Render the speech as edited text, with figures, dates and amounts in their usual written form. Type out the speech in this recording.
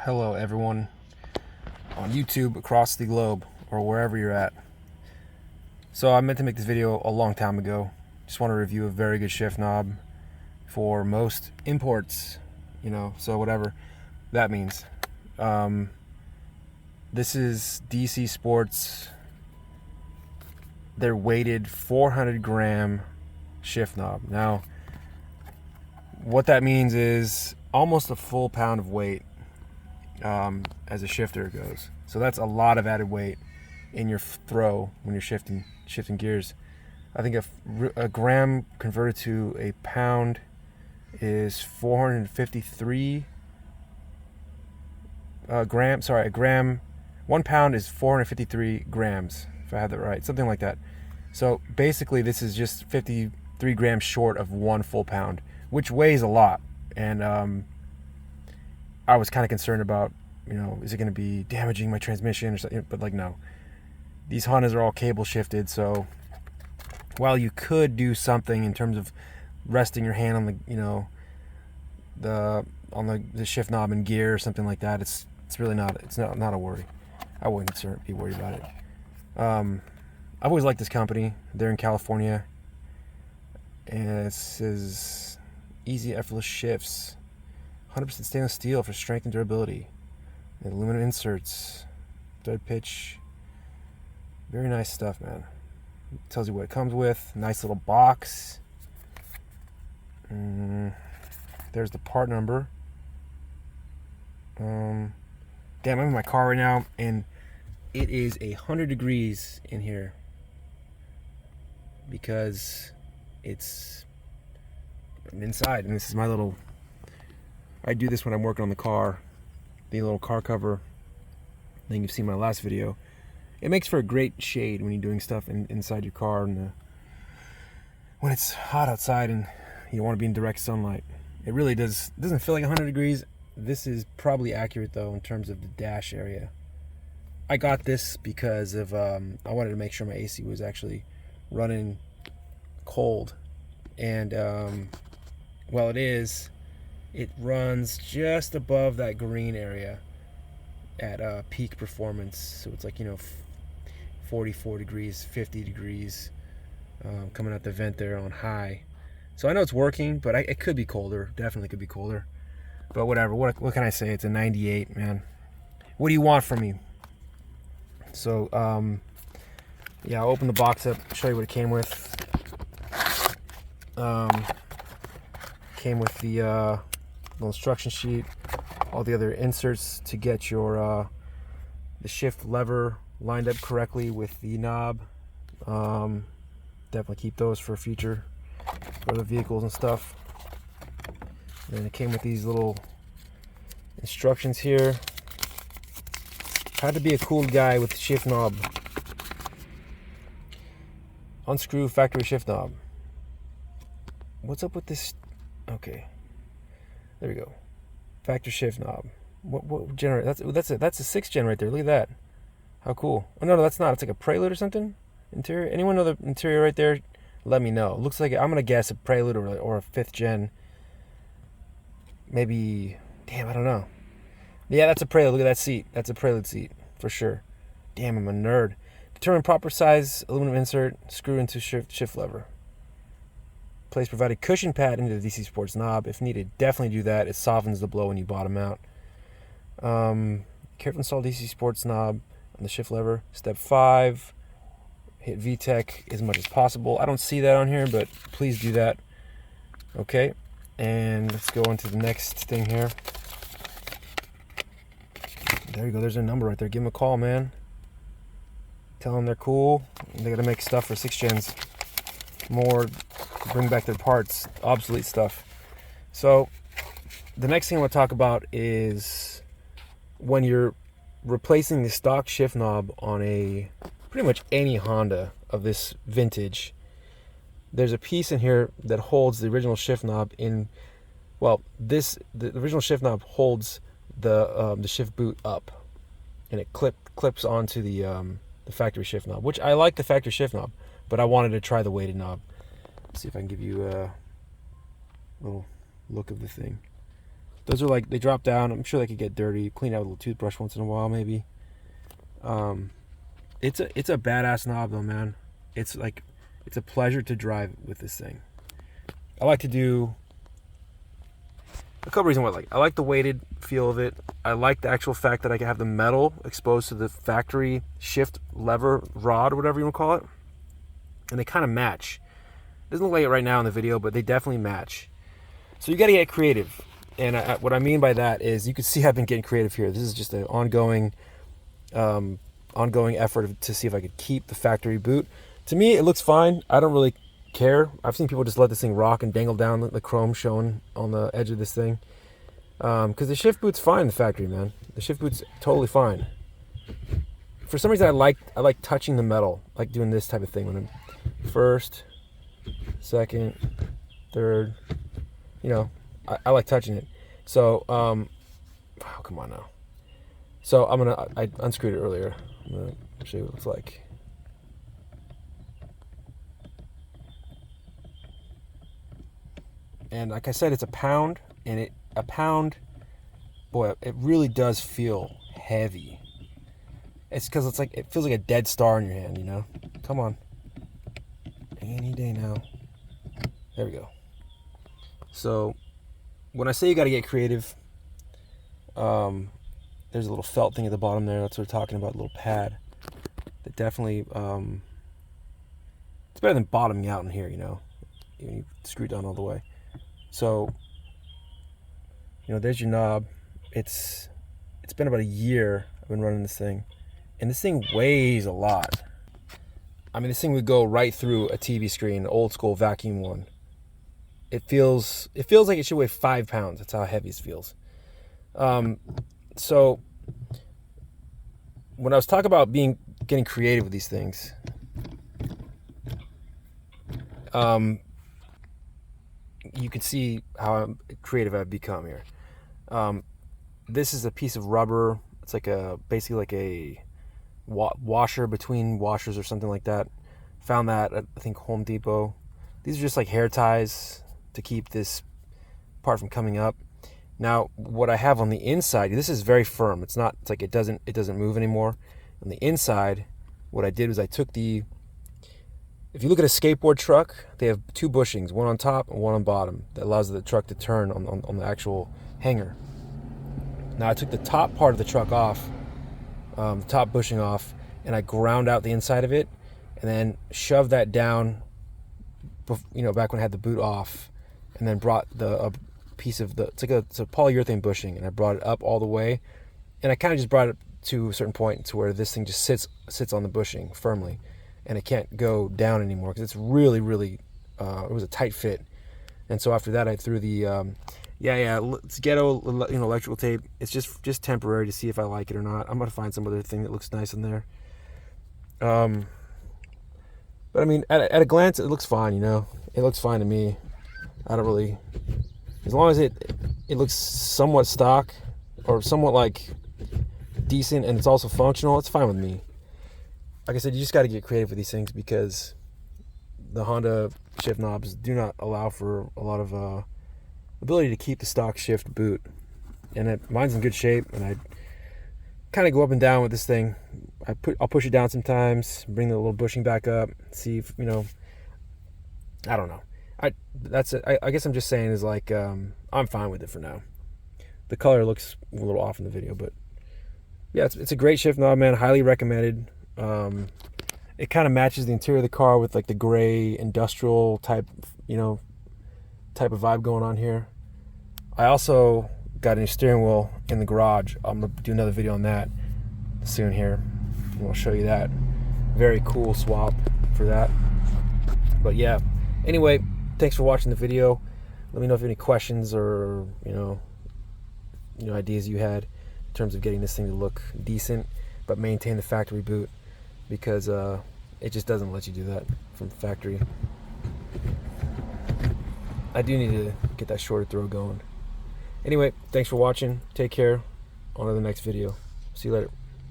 Hello everyone on YouTube across the globe or wherever you're at. So I meant to make this video a long time ago. Just want to review a very good shift knob for most imports, so whatever that means. This is DC Sports, their weighted 400 gram shift knob. Now what that means is almost a full pound of weight as a shifter goes. So that's a lot of added weight in your throw when you're shifting gears. I think a gram converted to a pound is 453 grams. Sorry, 1 pound is 453 grams, if I have that right, something like that. So basically this is just 53 grams short of 1 full pound, which weighs a lot. And I was kind of concerned about, is it going to be damaging my transmission or something? But no, these Hondas are all cable shifted. So while you could do something in terms of resting your hand on the shift knob and gear or something like that, it's really not a worry. I wouldn't be worried about it. I've always liked this company. They're in California, and it says easy, effortless shifts. 100% stainless steel for strength and durability. And aluminum inserts, thread pitch. Very nice stuff, man. It tells you what it comes with. Nice little box. There's the part number. Damn, I'm in my car right now, and it is 100 degrees in here because I'm inside, and this is my little. I do this when I'm working on the car, the little car cover thing you've seen in my last video. It makes for a great shade when you're doing stuff inside your car and when it's hot outside and you don't want to be in direct sunlight. It really does. It doesn't feel like 100 degrees. This is probably accurate though in terms of the dash area. I got this because of I wanted to make sure my AC was actually running cold, and well, it runs just above that green area at peak performance. So it's like 44 degrees, 50 degrees coming out the vent there on high. So I know it's working, but it could be colder. Definitely could be colder. But whatever. What can I say? It's a 98, man. What do you want from me? So yeah, I'll open the box up, show you what it came with. Came with the little instruction sheet, all the other inserts to get your the shift lever lined up correctly with the knob. Definitely keep those for future for the vehicles and stuff. And it came with these little instructions here. How to be a cool guy with the shift knob. Unscrew factory shift knob. What's up with this? Okay, there we go. Factory shift knob. What generator? That's a 6th gen right there. Look at that. How cool. Oh no, that's not. It's like a Prelude or something. Interior. Anyone know the interior right there? Let me know. Looks like I'm gonna guess a Prelude or a 5th gen. Maybe. Damn, I don't know. Yeah, that's a Prelude. Look at that seat. That's a Prelude seat for sure. Damn, I'm a nerd. Determine proper size aluminum insert. Screw into shift lever. Place provided cushion pad into the DC Sports knob. If needed, definitely do that. It softens the blow when you bottom out. Carefully install DC Sports knob on the shift lever. Step 5, hit VTEC as much as possible. I don't see that on here, but please do that. Okay, and let's go on to the next thing here. There you go. There's their number right there. Give them a call, man. Tell them they're cool. They got to make stuff for 6th gens. More, bring back their parts, obsolete stuff. So the next thing I want to talk about is when you're replacing the stock shift knob on pretty much any Honda of this vintage. There's a piece in here that holds the original shift knob in. Well, the original shift knob holds the shift boot up, and it clips onto the factory shift knob, which I like the factory shift knob, but I wanted to try the weighted knob. Let's see if I can give you a little look of the thing. Those are like, they drop down. I'm sure they could get dirty. Clean out with a little toothbrush once in a while, maybe. It's a badass knob though, man. It's like, it's a pleasure to drive with this thing. I like to do a couple reasons why I like it. I like the weighted feel of it. I like the actual fact that I can have the metal exposed to the factory shift lever rod or whatever you want to call it, and they kind of match. It doesn't look like it right now in the video, but they definitely match. So you got to get creative, and what I mean by that is you can see I've been getting creative here. This is just an ongoing effort to see if I could keep the factory boot. To me, it looks fine. I don't really care. I've seen people just let this thing rock and dangle down, the chrome showing on the edge of this thing. Because the shift boot's fine in the factory, man. The shift boot's totally fine. For some reason, I like touching the metal, like doing this type of thing when I'm first, second, third. You know, I like touching it. So, oh, come on now. So I unscrewed it earlier. I'm gonna show you what it looks like. And like I said, it's a pound, and a pound, boy, it really does feel heavy. It's because it's like, it feels like a dead star in your hand, you know? Come on. Any day now. There we go. So when I say you got to get creative, there's a little felt thing at the bottom there. That's what we're talking about, a little pad. That definitely, it's better than bottoming out in here, you know? You screw it down all the way. So, you know, there's your knob. It's been about a year I've been running this thing, and this thing weighs a lot. I mean, this thing would go right through a TV screen, an old school vacuum one. It feels like it should weigh 5 pounds. That's how heavy it feels. So when I was talking about getting creative with these things, you can see how creative I've become here. This is a piece of rubber. It's like basically like a washer between washers or something like that. Found that at, I think, Home Depot. These are just like hair ties to keep this part from coming up. Now, what I have on the inside, this is very firm. It's like it doesn't move anymore. On the inside, what I did was I took if you look at a skateboard truck, they have 2 bushings, one on top and one on bottom, that allows the truck to turn on the actual hanger. Now I took the top part of the truck off, the top bushing off, and I ground out the inside of it, and then shoved that down, you know, back when I had the boot off, and then brought a piece of it's a polyurethane bushing, and I brought it up all the way, and I kind of just brought it to a certain point to where this thing just sits on the bushing firmly, and it can't go down anymore because it's really, really, it was a tight fit. And so after that, I threw the, it's ghetto, you know, electrical tape. It's just temporary to see if I like it or not. I'm gonna find some other thing that looks nice in there. But I mean, at a glance, it looks fine. You know, it looks fine to me. I don't really, as long as it looks somewhat stock or somewhat like decent, and it's also functional, it's fine with me. Like I said, you just got to get creative with these things because the Honda shift knobs do not allow for a lot of ability to keep the stock shift boot. And mine's in good shape, and I kind of go up and down with this thing. I'll push it down sometimes, bring the little bushing back up, see if, you know, I don't know. That's it. I guess I'm just saying is like, I'm fine with it for now. The color looks a little off in the video, but yeah, it's a great shift knob, man. Highly recommended. It kind of matches the interior of the car with like the gray industrial type, you know, type of vibe going on here. I also got a new steering wheel in the garage. I'm gonna do another video on that soon here, and I'll show you that. Very cool swap for that. But yeah, anyway, thanks for watching the video. Let me know if you have any questions or you know ideas you had in terms of getting this thing to look decent but maintain the factory boot, because it just doesn't let you do that from factory. I do need to get that shorter throw going. Anyway, thanks for watching. Take care. On to the next video. See you later.